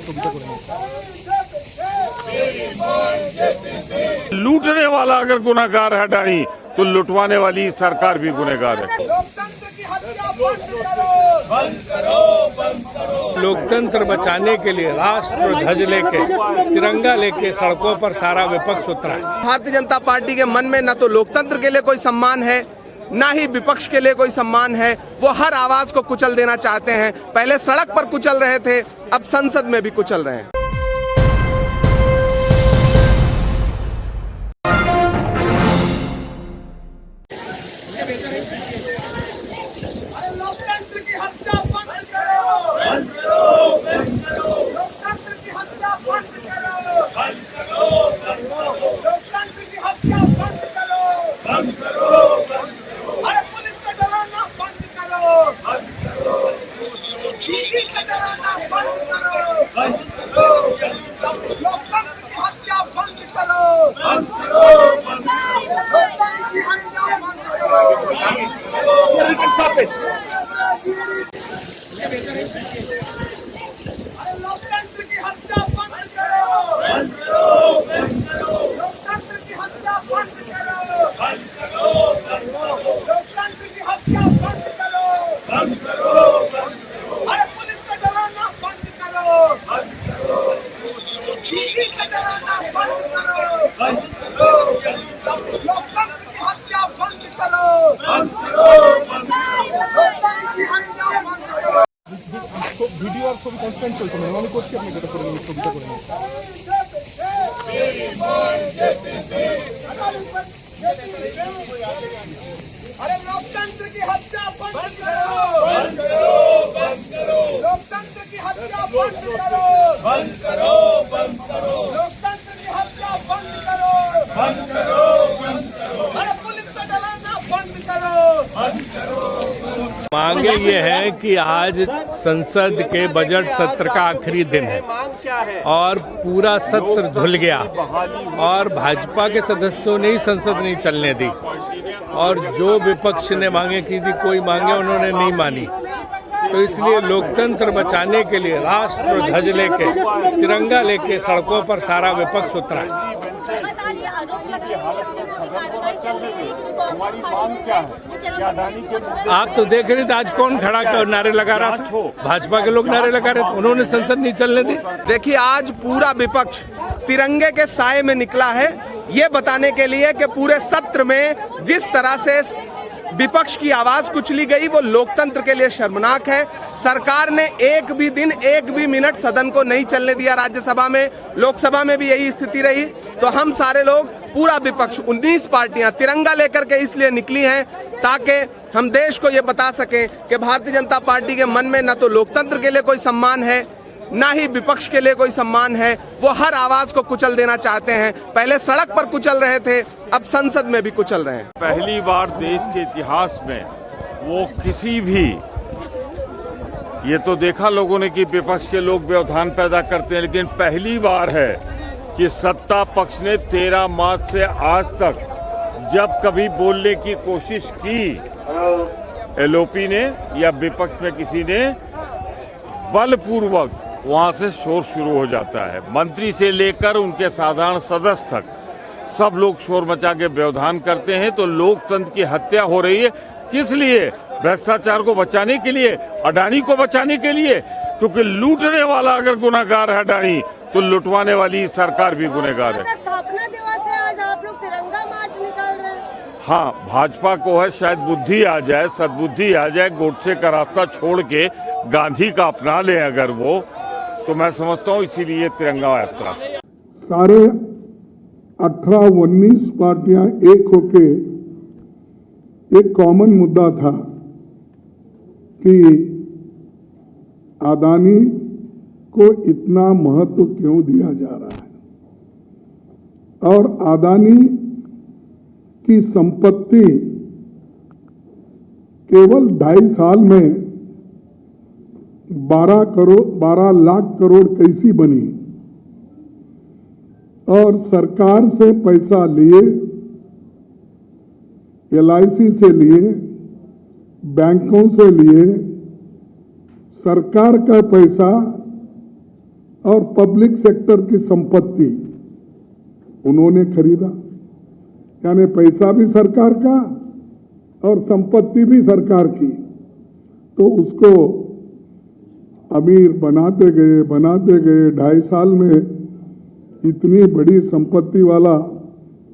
ছবিটা করে নিন। लूटने वाला अगर गुनाहगार है नहीं तो लुटवाने वाली सरकार भी गुनहगार है। लोकतंत्र की हत्या बंद करो, बंद करो, बंद करो। लोकतंत्र बचाने के लिए राष्ट्र ध्वज लेके तिरंगा लेके सड़कों पर सारा विपक्ष उतरा है। भारतीय जनता पार्टी के मन में न तो लोकतंत्र के लिए कोई सम्मान है, ना ही विपक्ष के लिए कोई सम्मान है। वो हर आवाज को कुचल देना चाहते हैं। पहले सड़क पर कुचल रहे थे, अब संसद में भी कुचल रहे हैं। लोकतंत्र की हत्या बंद करो, बंद करो, बंद करो। लोकतंत्र की हत्या बंद करो, बंद करो, बंद करो। लोकतंत्र की हत्या बंद करो, बंद करो, बंद करो। अरे पुलिस का डराना बंद करो, बंद करो। पुलिस का डराना बंद करो, बंद करो। लोकतंत्र की हत्या बंद करो, बंद करो, बंद करो। लोकतंत्र की हत्या बंद करो, बंद करो। लोकतंत्र की हत्या बंद करो, बंद करो, बंद करो। लोकतंत्र की हत्या बंद करो, बंद करो, बंद करो। लोकतंत्र की हत्या बंद करो, बंद करो, बंद करो। अरे पुलिस का डराना बंद करो, बंद करो। पुलिस का डराना बंद करो, बंद करो। लोकतंत्र की हत्या बंद करो, बंद करो, बंद करो। लोकतंत्र की हत्या बंद करो। ভিডিও আর ছবি কনস্ট্যান্ট চলছে, মেহরবানি করছি আপনি যেটা করে নিন, ছবিটা করে নিন। अरे लोकतंत्र की हत्या बंद करो, बंद करो, बंद करो। लोकतंत्र की हत्या बंद करो, बंद करो, बंद करो। लोकतंत्र की हत्या बंद करो, बंद करो, बंद करो। अरे पुलिस का डराना बंद करो, बंद करो। मांगे ये है कि आज संसद के बजट सत्र का आखिरी दिन है और पूरा सत्र धुल गया और भाजपा के सदस्यों ने ही संसद नहीं चलने दी और जो विपक्ष ने मांगे की थी कोई मांगे उन्होंने नहीं मानी। तो इसलिए लोकतंत्र बचाने के लिए राष्ट्र ध्वज लेके तिरंगा लेके सड़कों पर सारा विपक्ष उतरा है। आप तो देख रहे थे आज कौन खड़ा कर नारे लगा रहा था, भाजपा के लोग नारे लगा रहे थे, उन्होंने संसद नहीं चलने दी। देखिए आज पूरा विपक्ष तिरंगे के साए में निकला है ये बताने के लिए कि पूरे सत्र में जिस तरह से विपक्ष की आवाज कुचली गई वो लोकतंत्र के लिए शर्मनाक है। सरकार ने एक भी दिन एक भी मिनट सदन को नहीं चलने दिया। राज्यसभा में लोकसभा में भी यही स्थिति रही। तो हम सारे लोग पूरा विपक्ष 19 पार्टियां तिरंगा लेकर के इसलिए निकली हैं ताकि हम देश को ये बता सकें कि भारतीय जनता पार्टी के मन में न तो लोकतंत्र के लिए कोई सम्मान है, ना ही विपक्ष के लिए कोई सम्मान है। वो हर आवाज को कुचल देना चाहते हैं। पहले सड़क पर कुचल रहे थे, अब संसद में भी कुचल रहे हैं। पहली बार देश के इतिहास में वो किसी भी, ये तो देखा लोगों ने कि विपक्ष के लोग व्यवधान पैदा करते हैं, लेकिन पहली बार है कि सत्ता पक्ष ने 13 मार्च से आज तक जब कभी बोलने की कोशिश की एलओपी ने या विपक्ष में किसी ने, बलपूर्वक वहां से शोर शुरू हो जाता है। मंत्री से लेकर उनके साधारण सदस्य तक सब लोग शोर मचा के व्यवधान करते हैं। तो लोकतंत्र की हत्या हो रही है किस लिए? भ्रष्टाचार को बचाने के लिए, अडानी को बचाने के लिए। क्योंकि लूटने वाला अगर गुनाहगार है अडानी तो लुटवाने वाली सरकार भी गुनहगार है। स्थापना दिवस है आज, आप लोग तिरंगा मार्च निकाल रहे हैं। हाँ, भाजपा को है शायद बुद्धि आ जाए, सद्बुद्धि आ जाए, गोडसे का रास्ता छोड़ के गांधी का अपना ले अगर वो, तो मैं समझता हूँ इसीलिए तिरंगा यात्रा। सारे 18-19 पार्टियां एक होके एक कॉमन मुद्दा था कि अडानी को इतना महत्व क्यों दिया जा रहा है और अडानी की संपत्ति केवल 2.5 साल में 12 लाख करोड़ कैसी बनी और सरकार से पैसा लिए, LIC से लिए, बैंकों से लिए, सरकार का पैसा और पब्लिक सेक्टर की संपत्ति उन्होंने खरीदा, यानी पैसा भी सरकार का और संपत्ति भी सरकार की। तो उसको अमीर बनाते गए 2.5 साल में इतनी बड़ी संपत्ति वाला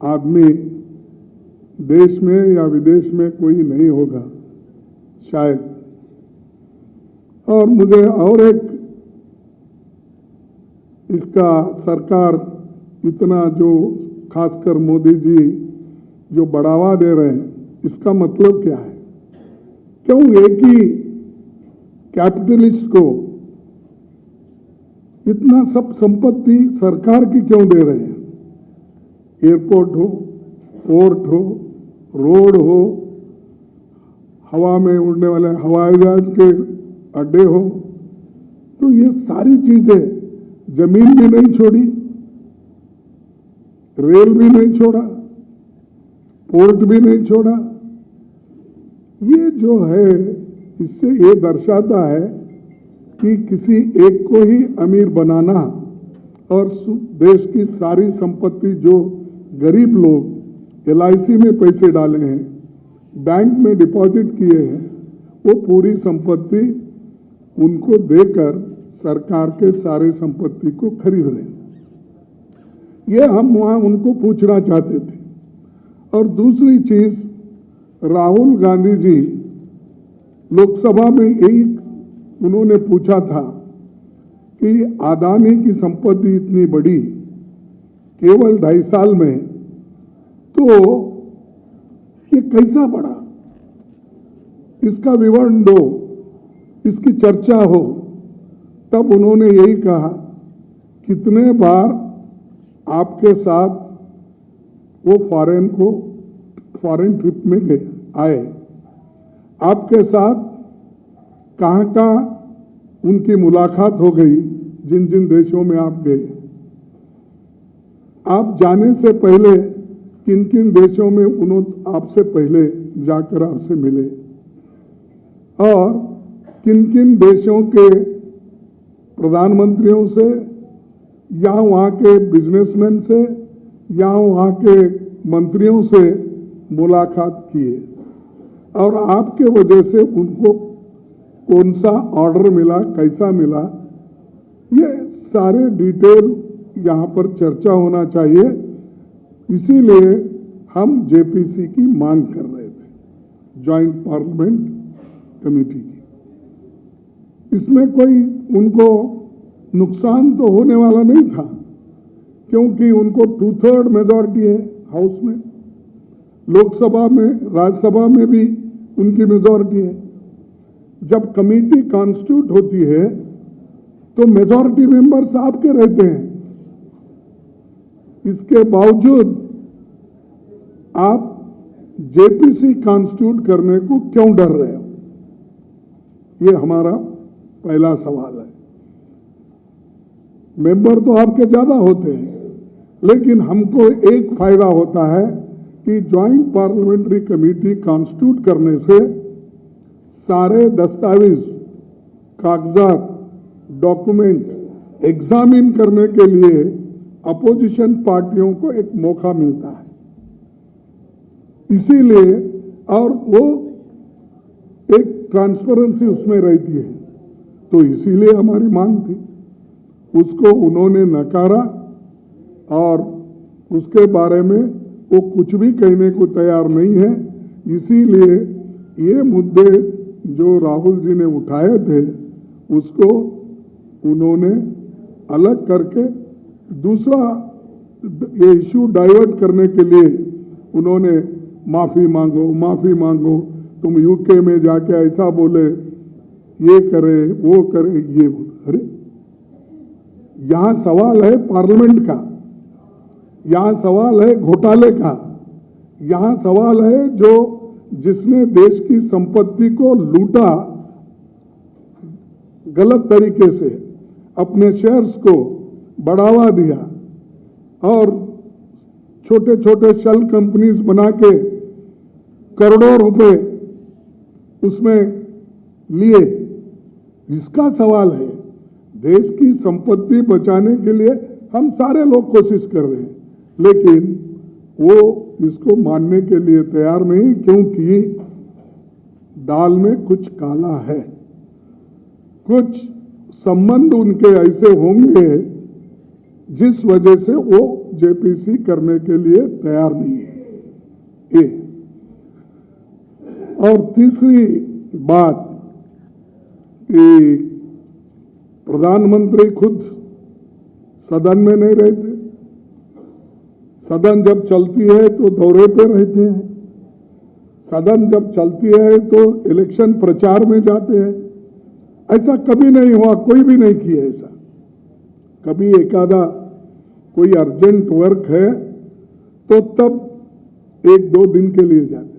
आदमी देश में या विदेश में कोई नहीं होगा शायद। और मुझे और एक इसका सरकार इतना जो खासकर मोदी जी जो बढ़ावा दे रहे हैं, इसका मतलब क्या है? क्यों एक ही कैपिटलिस्ट को इतना सब संपत्ति सरकार की क्यों दे रहे हैं? एयरपोर्ट हो, पोर्ट हो, रोड हो, हवा में उड़ने वाले हवाई जहाज के अड्डे हो, तो ये सारी चीजें जमीन भी नहीं छोड़ी, रेल भी नहीं छोड़ा, पोर्ट भी नहीं छोड़ा। ये जो है, इससे ये दर्शाता है कि किसी एक को ही अमीर बनाना और देश की सारी संपत्ति जो गरीब लोग LIC में पैसे डाले हैं, बैंक में डिपॉजिट किए हैं, वो पूरी संपत्ति उनको देकर सरकार के सारे संपत्ति को खरीद रहे हैं। ये हम वहां उनको पूछना चाहते थे। और दूसरी चीज, राहुल गांधी जी लोकसभा में यही उन्होंने पूछा था कि अदानी की संपत्ति इतनी बड़ी केवल 2.5 साल में, तो ये कैसा बढ़ा? इसका विवरण दो, इसकी चर्चा हो। तब उन्होंने यही कहा, कितने बार आपके साथ वो फॉरेन ट्रिप में गए आए, आपके साथ कहाँ उनकी मुलाकात हो गई, जिन जिन देशों में आप गए, आप जाने से पहले किन किन देशों में उन्होंने आपसे पहले जाकर आपसे मिले, और किन किन देशों के प्रधानमंत्रियों से या वहाँ के बिजनेसमैन से या वहाँ के मंत्रियों से मुलाकात किए, और आपके वजह से उनको कौन सा ऑर्डर मिला, कैसा मिला, ये सारे डिटेल यहाँ पर चर्चा होना चाहिए। इसीलिए हम JPC की मांग कर रहे थे, जॉइंट पार्लियामेंट कमेटी की। इसमें कोई उनको नुकसान तो होने वाला नहीं था, क्योंकि उनको 2/3 मेजॉरिटी है हाउस में, लोकसभा में, राज्यसभा में भी उनकी मेजॉरिटी है। जब कमेटी कॉन्स्टिट्यूट होती है तो मेजॉरिटी मेंबर्स आपके रहते हैं, इसके बावजूद आप JPC कॉन्स्टिट्यूट करने को क्यों डर रहे हो? ये हमारा पहला सवाल है। मेंबर तो आपके ज्यादा होते हैं, लेकिन हमको एक फायदा होता है कि ज्वाइंट पार्लियामेंट्री कमेटी कॉन्स्टिट्यूट करने से सारे दस्तावेज, कागजात, डॉक्यूमेंट एग्जामिन करने के लिए अपोजिशन पार्टियों को एक मौका मिलता है। इसीलिए, और वो एक ट्रांसपेरेंसी उसमें रहती है, तो इसीलिए हमारी मांग थी। उसको उन्होंने नकारा और उसके बारे में वो कुछ भी कहने को तैयार नहीं है। इसीलिए ये मुद्दे जो राहुल जी ने उठाए थे, उसको उन्होंने अलग करके दूसरा ये इश्यू डाइवर्ट करने के लिए उन्होंने माफी मांगो, तुम यूके में जाके ऐसा बोले, ये करे, वो करे, ये बोले। अरे यहां सवाल है पार्लियामेंट का, यहां सवाल है घोटाले का, यहां सवाल है जो जिसने देश की संपत्ति को लूटा गलत तरीके से, अपने शेयर्स को बढ़ावा दिया और छोटे छोटे शेल कंपनीज बना के करोड़ों रुपए उसमें लिए, इसका सवाल है। देश की संपत्ति बचाने के लिए हम सारे लोग कोशिश कर रहे हैं, लेकिन वो इसको मानने के लिए तैयार नहीं, क्योंकि दाल में कुछ काला है। कुछ संबंध उनके ऐसे होंगे जिस वजह से वो जेपीसी करने के लिए तैयार नहीं है। ये और तीसरी बात कि प्रधानमंत्री खुद सदन में नहीं रहते, सदन जब चलती है तो दौरे पे रहते हैं, सदन जब चलती है तो इलेक्शन प्रचार में जाते हैं। ऐसा कभी नहीं हुआ, कोई भी नहीं किया ऐसा। कभी एकादा कोई अर्जेंट वर्क है तो तब 1-2 दिन के लिए जाते।